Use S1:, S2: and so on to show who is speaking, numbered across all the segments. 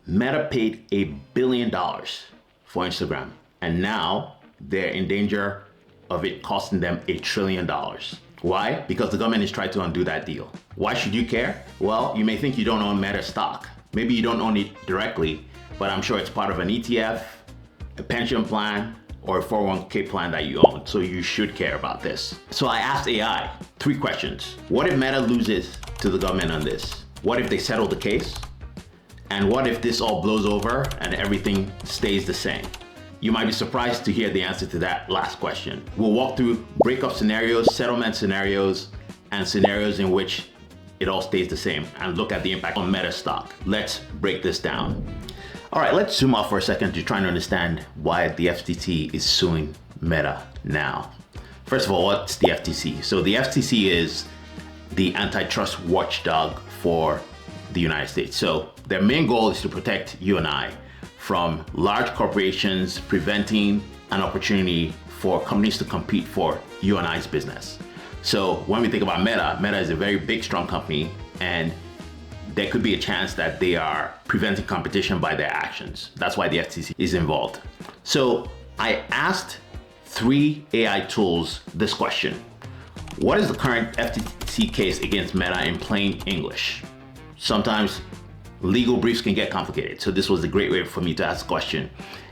S1: Meta paid $1 billion for Instagram, and now they're in danger of it costing them $1 trillion. Why? Because the government is trying to undo that deal. Why should you care? Well, you may think you don't own Meta stock. Maybe you don't own it directly, but I'm sure it's part of an ETF, a pension plan, or a 401k plan that you own, so you should care about this. So I asked AI 3 questions. What if Meta loses to the government on this? What if they settle the case? And what if this all blows over and everything stays the same? You might be surprised to hear the answer to that last question. We'll walk through breakup scenarios, settlement scenarios, and scenarios in which it all stays the same, and look at the impact on Meta stock. Let's break this down. All right, let's zoom out for a second to try and understand why the FTC is suing Meta now. First of all, what's the FTC? So the FTC is the antitrust watchdog for the United States. So their main goal is to protect you and I from large corporations preventing an opportunity for companies to compete for you and I's business. So when we think about Meta, Meta is a very big, strong company, and there could be a chance that they are preventing competition by their actions. That's why the FTC is involved. So I asked 3 AI tools this question. What is the current FTC case against Meta in plain English? Sometimes legal briefs can get complicated, so this was a great way for me to ask a question.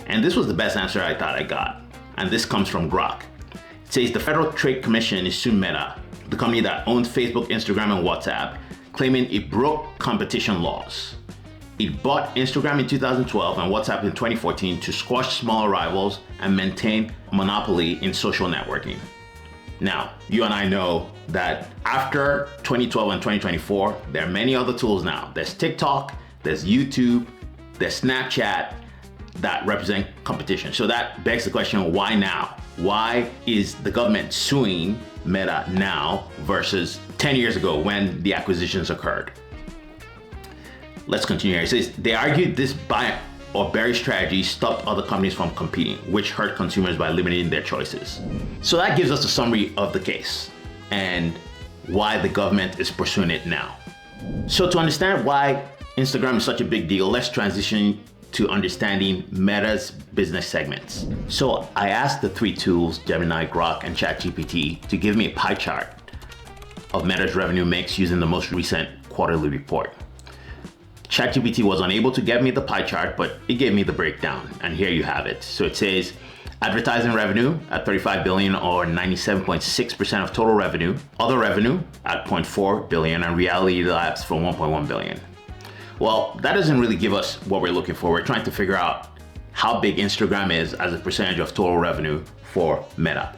S1: And this was the best answer I thought I got. And this comes from Grok. It says the Federal Trade Commission is suing Meta, the company that owns Facebook, Instagram, and WhatsApp, claiming it broke competition laws. It bought Instagram in 2012 and WhatsApp in 2014 to squash smaller rivals and maintain a monopoly in social networking. Now, you and I know that after 2012 and 2024, there are many other tools now. There's TikTok, there's YouTube, there's Snapchat that represent competition. So that begs the question, why now? Why is the government suing Meta now versus 10 years ago when the acquisitions occurred? Let's continue here. It says, they argued this buy or bury strategy stopped other companies from competing, which hurt consumers by limiting their choices. So that gives us a summary of the case and why the government is pursuing it now. So to understand why Instagram is such a big deal, let's transition to understanding Meta's business segments. So I asked the 3 tools, Gemini, Grok, and ChatGPT, to give me a pie chart of Meta's revenue mix using the most recent quarterly report. ChatGPT was unable to get me the pie chart, but it gave me the breakdown, and here you have it. So it says advertising revenue at $35 billion, or 97.6% of total revenue, other revenue at $0.4 billion, and reality labs for $1.1 billion. Well, that doesn't really give us what we're looking for. We're trying to figure out how big Instagram is as a percentage of total revenue for Meta.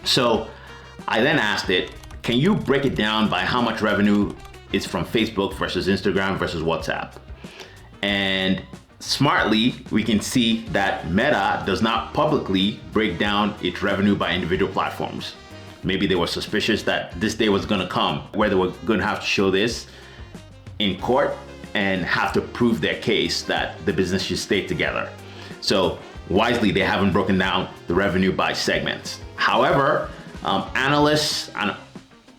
S1: So I then asked it, can you break it down by how much revenue is from Facebook versus Instagram versus WhatsApp? And smartly, we can see that Meta does not publicly break down its revenue by individual platforms. Maybe they were suspicious that this day was gonna come where they were gonna have to show this in court and have to prove their case that the business should stay together. So wisely, they haven't broken down the revenue by segments. However, analysts and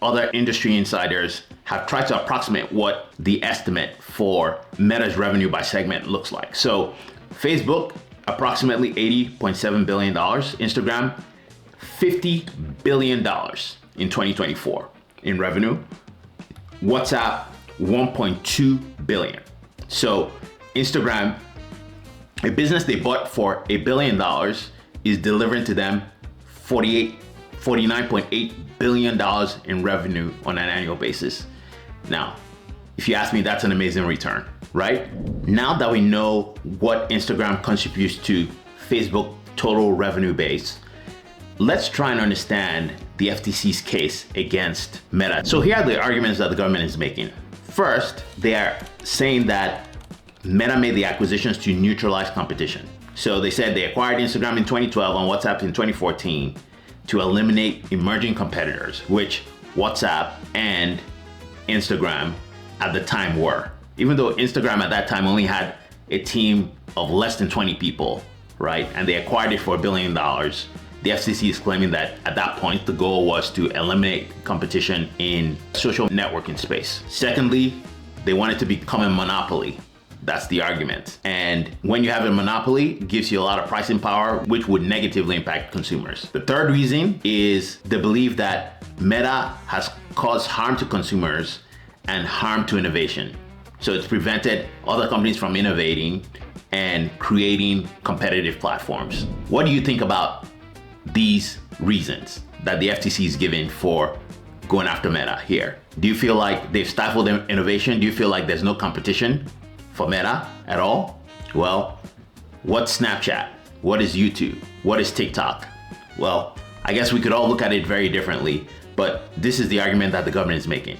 S1: other industry insiders have tried to approximate what the estimate for Meta's revenue by segment looks like. So Facebook, approximately $80.7 billion. Instagram, $50 billion in 2024 in revenue. WhatsApp, $1.2 billion. So Instagram, a business they bought for $1 billion, is delivering to them $49.8 billion in revenue on an annual basis. Now, if you ask me, that's an amazing return, right? Now that we know what Instagram contributes to Facebook total revenue base, let's try and understand the FTC's case against Meta. So here are the arguments that the government is making. First, they are saying that Meta made the acquisitions to neutralize competition. So they said they acquired Instagram in 2012 and WhatsApp in 2014 to eliminate emerging competitors, which WhatsApp and Instagram at the time were. Even though Instagram at that time only had a team of less than 20 people, right? And they acquired it for $1 billion. The FCC is claiming that at that point, the goal was to eliminate competition in social networking space. Secondly, they wanted to become a monopoly That's the argument. And when you have a monopoly, it gives you a lot of pricing power, which would negatively impact consumers. The third reason is the belief that Meta has caused harm to consumers and harm to innovation. So it's prevented other companies from innovating and creating competitive platforms. What do you think about these reasons that the FTC is giving for going after Meta here? Do you feel like they've stifled innovation? Do you feel like there's no competition for Meta at all? Well, what's Snapchat? What is YouTube? What is TikTok? Well, I guess we could all look at it very differently, but this is the argument that the government is making.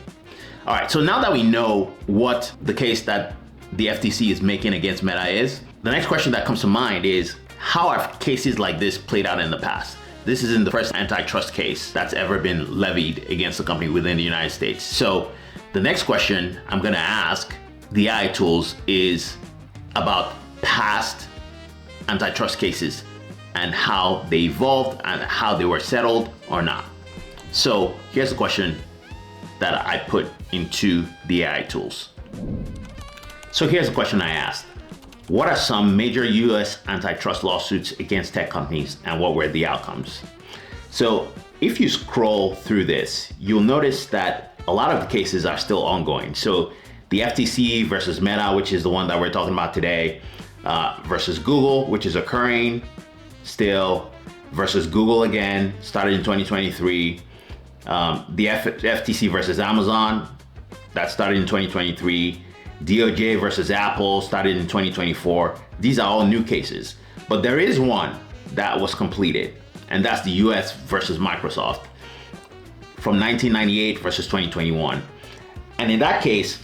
S1: All right, so now that we know what the case that the FTC is making against Meta is, the next question that comes to mind is, how have cases like this played out in the past? This isn't the first antitrust case that's ever been levied against a company within the United States. So the next question I'm gonna ask the AI tools is about past antitrust cases and how they evolved and how they were settled or not. So here's the question that I put into the AI tools. So here's the question I asked. What are some major US antitrust lawsuits against tech companies and what were the outcomes? So if you scroll through this, you'll notice that a lot of the cases are still ongoing. So the FTC versus Meta, which is the one that we're talking about today, versus Google, which is occurring still, versus Google again, started in 2023. The FTC versus Amazon, that started in 2023. DOJ versus Apple started in 2024. These are all new cases, but there is one that was completed, and that's the US versus Microsoft from 1998 versus 2021. And in that case,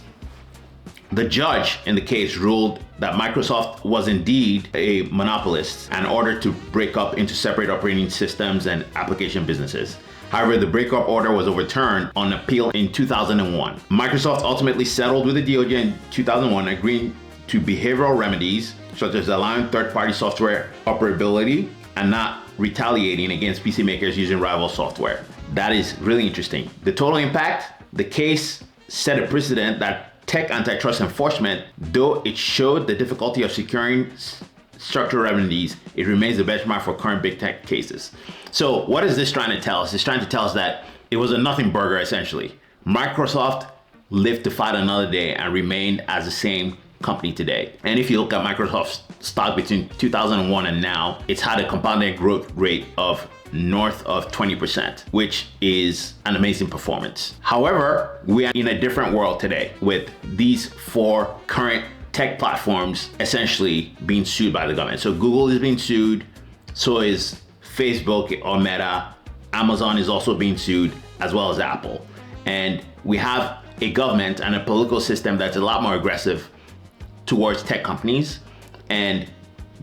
S1: the judge in the case ruled that Microsoft was indeed a monopolist and ordered to break up into separate operating systems and application businesses. However, the breakup order was overturned on appeal in 2001. Microsoft ultimately settled with the DOJ in 2001, agreeing to behavioral remedies such as allowing third-party software operability and not retaliating against PC makers using rival software. That is really interesting. The total impact, the case set a precedent that tech antitrust enforcement, though it showed the difficulty of securing structural remedies, it remains the benchmark for current big tech cases. So what is this trying to tell us? It's trying to tell us that it was a nothing burger essentially. Microsoft lived to fight another day and remained as the same company today. And if you look at Microsoft's stock between 2001 and now, it's had a compounded growth rate of north of 20%, which is an amazing performance. However, we are in a different world today with these four current tech platforms essentially being sued by the government. So Google is being sued, so is Facebook or Meta. Amazon is also being sued, as well as Apple. And we have a government and a political system that's a lot more aggressive towards tech companies, and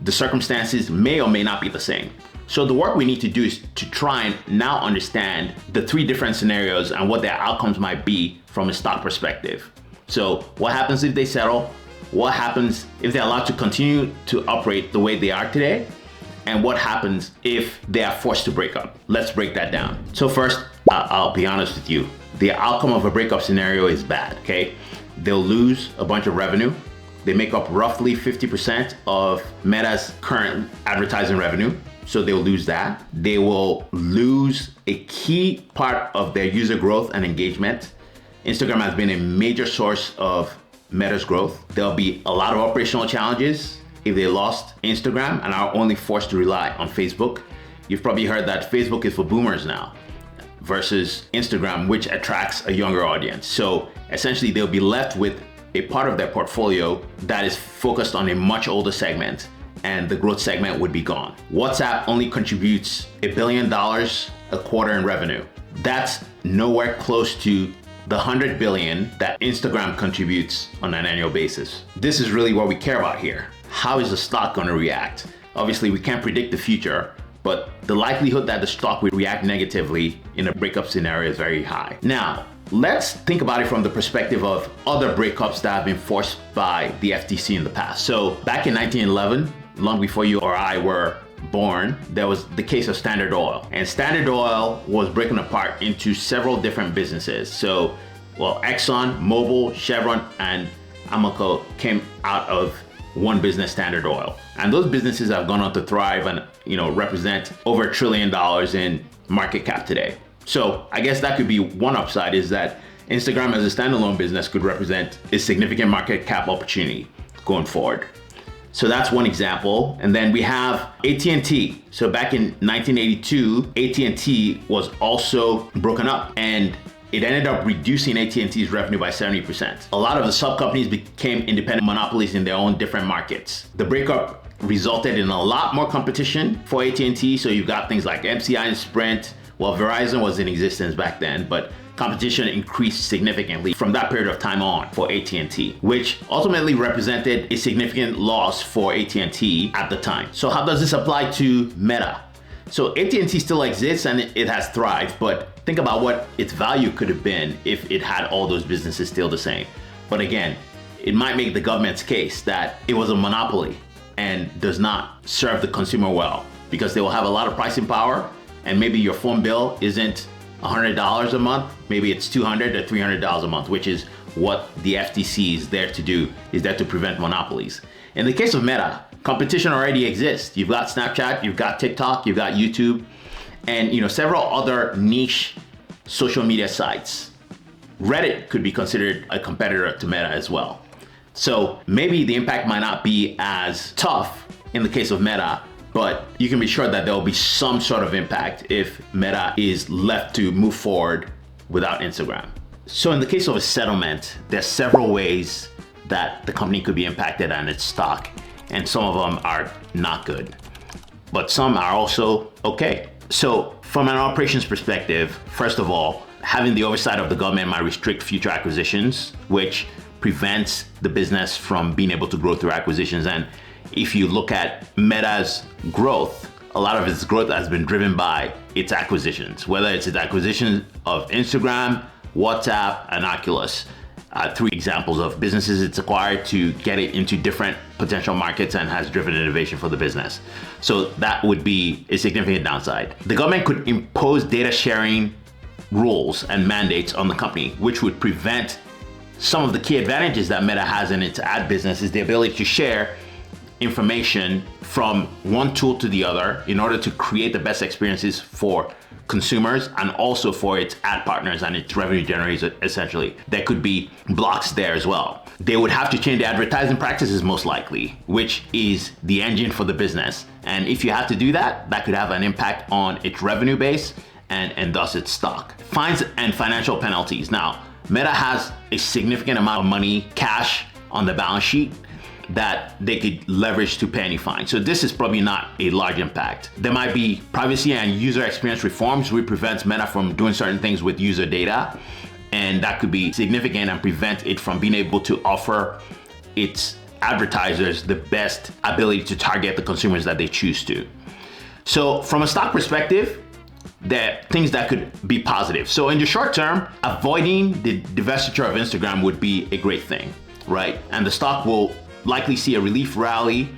S1: the circumstances may or may not be the same. So the work we need to do is to try and now understand the three different scenarios and what their outcomes might be from a stock perspective. So what happens if they settle? What happens if they're allowed to continue to operate the way they are today? And what happens if they are forced to break up? Let's break that down. So first, I'll be honest with you. The outcome of a breakup scenario is bad, okay? They'll lose a bunch of revenue. They make up roughly 50% of Meta's current advertising revenue. So they'll lose that. They will lose a key part of their user growth and engagement. Instagram has been a major source of Meta's growth. There'll be a lot of operational challenges if they lost Instagram and are only forced to rely on Facebook. You've probably heard that Facebook is for boomers now versus Instagram, which attracts a younger audience. So essentially they'll be left with a part of their portfolio that is focused on a much older segment, and the growth segment would be gone. WhatsApp only contributes $1 billion a quarter in revenue. That's nowhere close to the 100 billion that Instagram contributes on an annual basis. This is really what we care about here. How is the stock going to react? Obviously, we can't predict the future, but the likelihood that the stock will react negatively in a breakup scenario is very high. Now, let's think about it from the perspective of other breakups that have been forced by the FTC in the past. So back in 1911, long before you or I were born, there was the case of Standard Oil. And Standard Oil was breaking apart into several different businesses. So, Exxon, Mobil, Chevron, and Amoco came out of one business, Standard Oil. And those businesses have gone on to thrive and, represent over $1 trillion in market cap today. So I guess that could be one upside, is that Instagram as a standalone business could represent a significant market cap opportunity going forward. So that's one example. And then we have AT&T. So back in 1982, AT&T was also broken up, and it ended up reducing AT&T's revenue by 70%. A lot of the sub-companies became independent monopolies in their own different markets. The breakup resulted in a lot more competition for AT&T. So you've got things like MCI and Sprint. Well, Verizon was in existence back then, but competition increased significantly from that period of time on for AT&T, which ultimately represented a significant loss for AT&T at the time. So how does this apply to Meta? So AT&T still exists and it has thrived, but think about what its value could have been if it had all those businesses still the same. But again, it might make the government's case that it was a monopoly and does not serve the consumer well, because they will have a lot of pricing power, and maybe your phone bill isn't $100 a month, maybe it's $200 or $300 a month, which is what the FTC is there to do, is there to prevent monopolies. In the case of Meta, competition already exists. You've got Snapchat, you've got TikTok, you've got YouTube, and several other niche social media sites. Reddit could be considered a competitor to Meta as well. So maybe the impact might not be as tough in the case of Meta, but you can be sure that there will be some sort of impact if Meta is left to move forward without Instagram. So in the case of a settlement, there's several ways that the company could be impacted on its stock, and some of them are not good, but some are also okay. So from an operations perspective, first of all, having the oversight of the government might restrict future acquisitions, which prevents the business from being able to grow through acquisitions. And if you look at Meta's growth, a lot of its growth has been driven by its acquisitions, whether it's its acquisition of Instagram, WhatsApp, and Oculus. Three examples of businesses it's acquired to get it into different potential markets and has driven innovation for the business. So that would be a significant downside. The government could impose data sharing rules and mandates on the company, which would prevent some of the key advantages that Meta has in its ad business, is the ability to share information from one tool to the other in order to create the best experiences for consumers and also for its ad partners and its revenue generators. Essentially, there could be blocks there as well. They would have to change the advertising practices, most likely, which is the engine for the business. And if you have to do that, that could have an impact on its revenue base and thus its stock. Fines and financial penalties. Now, Meta has a significant amount of money, cash on the balance sheet, that they could leverage to pay any fine. So this is probably not a large impact. There might be privacy and user experience reforms, which prevents Meta from doing certain things with user data. And that could be significant and prevent it from being able to offer its advertisers the best ability to target the consumers that they choose to. So from a stock perspective, there are things that could be positive. So in the short term, avoiding the divestiture of Instagram would be a great thing, right? And the stock will likely see a relief rally,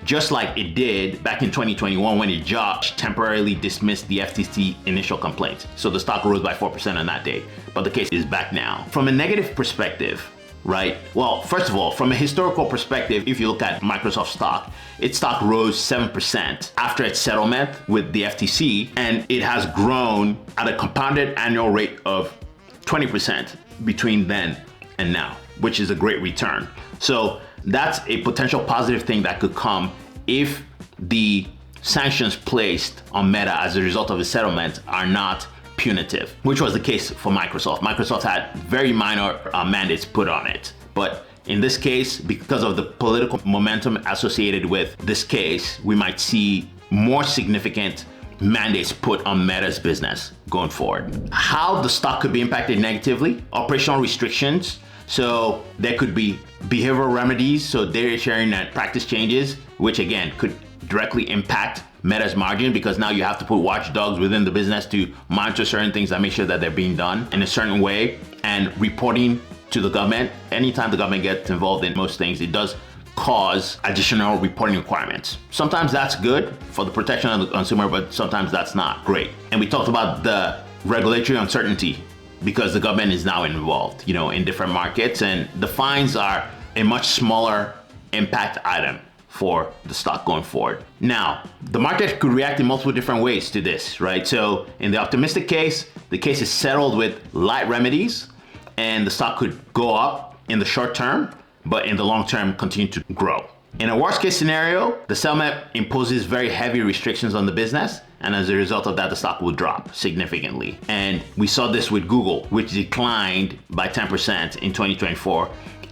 S1: just like it did back in 2021 when a judge temporarily dismissed the FTC initial complaint. So the stock rose by 4% on that day, but the case is back now. From a negative perspective, right? Well, first of all, from a historical perspective, if you look at Microsoft stock, its stock rose 7% after its settlement with the FTC, and it has grown at a compounded annual rate of 20% between then and now, which is a great return. So that's a potential positive thing that could come if the sanctions placed on Meta as a result of the settlement are not punitive, which was the case for Microsoft. Microsoft had very minor mandates put on it. But in this case, because of the political momentum associated with this case, we might see more significant mandates put on Meta's business going forward. How the stock could be impacted negatively: operational restrictions. So there could be behavioral remedies, so data sharing and practice changes, which again could directly impact Meta's margin, because now you have to put watchdogs within the business to monitor certain things and make sure that they're being done in a certain way, and reporting to the government. Anytime the government gets involved in most things, it does cause additional reporting requirements. Sometimes that's good for the protection of the consumer, but sometimes that's not great. And we talked about the regulatory uncertainty, because the government is now involved, in different markets, and the fines are a much smaller impact item for the stock going forward. Now, the market could react in multiple different ways to this, right? So in the optimistic case, the case is settled with light remedies and the stock could go up in the short term, but in the long term continue to grow. In a worst case scenario, the settlement imposes very heavy restrictions on the business, and as a result of that, the stock will drop significantly. And we saw this with Google, which declined by 10% in 2024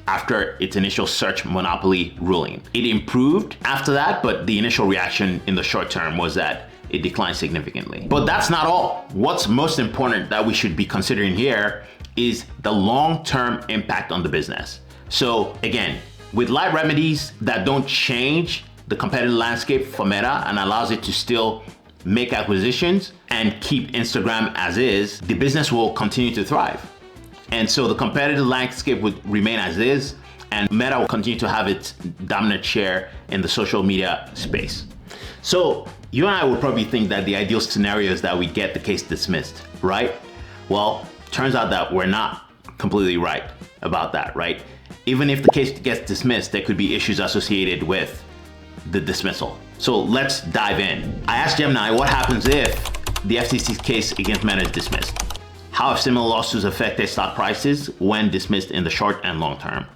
S1: after its initial search monopoly ruling. It improved after that, but the initial reaction in the short term was that it declined significantly. But that's not all. What's most important that we should be considering here is the long-term impact on the business. So again, with light remedies that don't change the competitive landscape for Meta and allows it to still make acquisitions and keep Instagram as is, the business will continue to thrive. And so the competitive landscape would remain as is, and Meta will continue to have its dominant share in the social media space. So you and I would probably think that the ideal scenario is that we get the case dismissed, right? Well, turns out that we're not completely right about that, right? Even if the case gets dismissed, there could be issues associated with the dismissal. So let's dive in. I asked Gemini what happens if the FTC's case against Meta is dismissed. How have similar lawsuits affected stock prices when dismissed in the short and long term?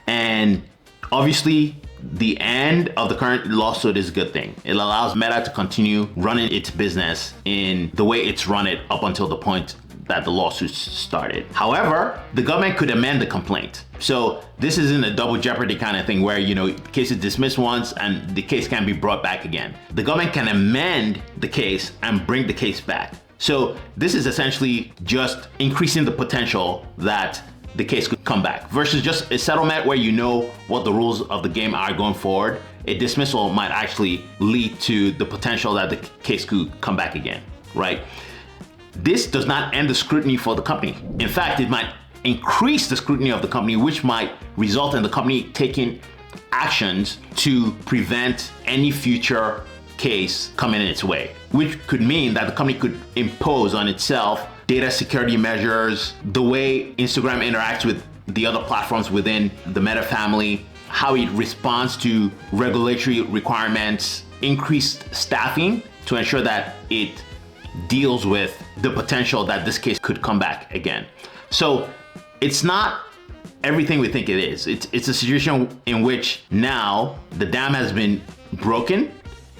S1: And obviously, the end of the current lawsuit is a good thing. It allows Meta to continue running its business in the way it's run it up until the point that the lawsuit started. However, the government could amend the complaint. So this isn't a double jeopardy kind of thing where, the case is dismissed once and the case can be brought back again. The government can amend the case and bring the case back. So this is essentially just increasing the potential that the case could come back versus just a settlement where you know what the rules of the game are going forward. A dismissal might actually lead to the potential that the case could come back again, right? This does not end the scrutiny for the company. In fact, it might increase the scrutiny of the company, which might result in the company taking actions to prevent any future case coming in its way, which could mean that the company could impose on itself data security measures, the way Instagram interacts with the other platforms within the Meta family, how it responds to regulatory requirements, increased staffing to ensure that it deals with the potential that this case could come back again. So it's not everything we think it is. It's a situation in which now the dam has been broken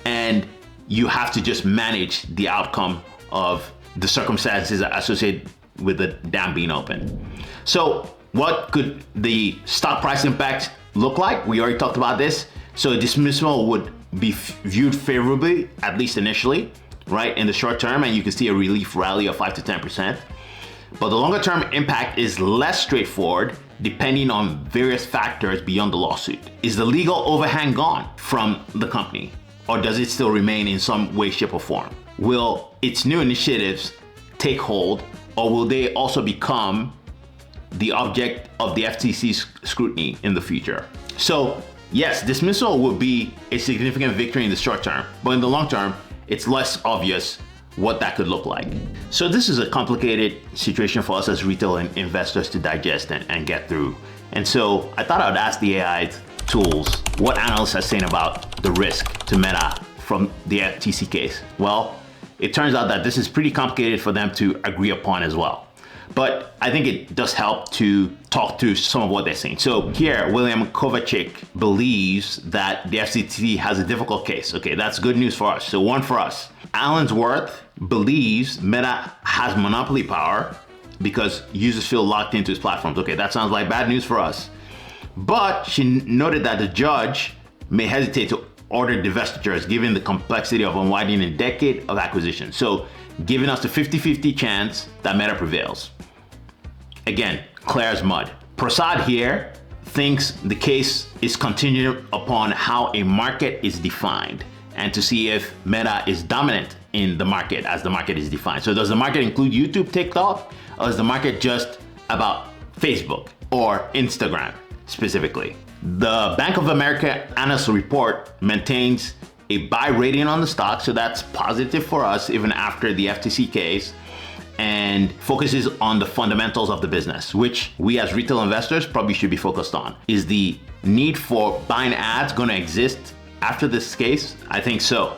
S1: and you have to just manage the outcome of the circumstances associated with the dam being open. So what could the stock price impact look like? We already talked about this. So a dismissal would be viewed favorably, at least initially, right, in the short term, and you can see a relief rally of 5 to 10%. But the longer term impact is less straightforward depending on various factors beyond the lawsuit. Is the legal overhang gone from the company, or does it still remain in some way, shape, or form? Will its new initiatives take hold, or will they also become the object of the FTC's scrutiny in the future? So yes, dismissal would be a significant victory in the short term, but in the long term, it's less obvious what that could look like. So this is a complicated situation for us as retail investors to digest and get through. And so I thought I would ask the AI tools what analysts are saying about the risk to Meta from the FTC case. Well, it turns out that this is pretty complicated for them to agree upon as well. But I think it does help to talk through some of what they're saying. So here, William Kovacic believes that the FTC has a difficult case. Okay, that's good news for us. So one for us. Allensworth believes Meta has monopoly power because users feel locked into its platforms. Okay, that sounds like bad news for us. But she noted that the judge may hesitate to order divestitures given the complexity of unwinding a decade of acquisition. So giving us the 50-50 chance that Meta prevails. Again, clear as mud. Prasad here thinks the case is contingent upon how a market is defined and to see if Meta is dominant in the market as the market is defined. So does the market include YouTube, TikTok, or is the market just about Facebook or Instagram specifically? The Bank of America analyst report maintains a buy rating on the stock, so that's positive for us even after the FTC case. and focuses on the fundamentals of the business, which we as retail investors probably should be focused on. Is the need for buying ads going to exist after this case? I think so.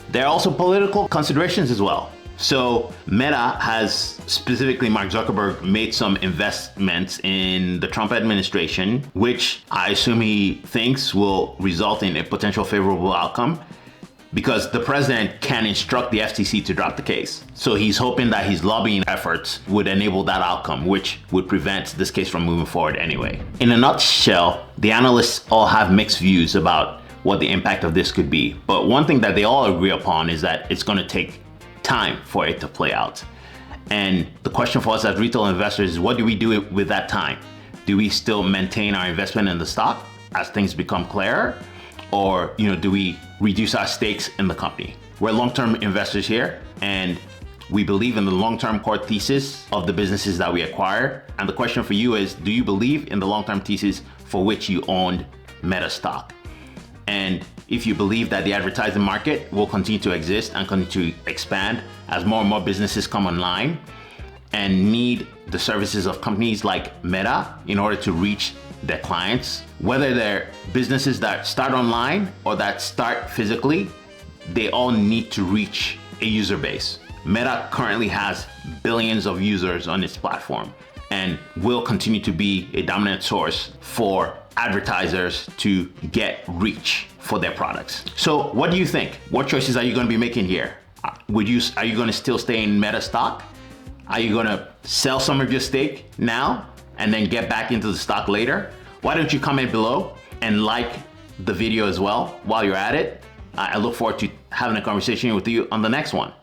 S1: There are also political considerations as well. So Meta has, specifically Mark Zuckerberg, made some investments in the Trump administration, which I assume he thinks will result in a potential favorable outcome, because the president can instruct the FTC to drop the case. So he's hoping that his lobbying efforts would enable that outcome, which would prevent this case from moving forward anyway. In a nutshell, the analysts all have mixed views about what the impact of this could be. But one thing that they all agree upon is that it's going to take time for it to play out. And the question for us as retail investors is, what do we do with that time? Do we still maintain our investment in the stock as things become clearer? Or, do we reduce our stakes in the company? We're long-term investors here, and we believe in the long-term core thesis of the businesses that we acquire. And the question for you is, do you believe in the long-term thesis for which you owned Meta stock? And if you believe that the advertising market will continue to exist and continue to expand as more and more businesses come online and need the services of companies like Meta in order to reach their clients, whether they're businesses that start online or that start physically, they all need to reach a user base. Meta currently has billions of users on its platform and will continue to be a dominant source for advertisers to get reach for their products. So what do you think? What choices are you going to be making here? Are you going to still stay in Meta stock? Are you going to sell some of your stake now and then get back into the stock later? Why don't you comment below and like the video as well while you're at it? I look forward to having a conversation with you on the next one.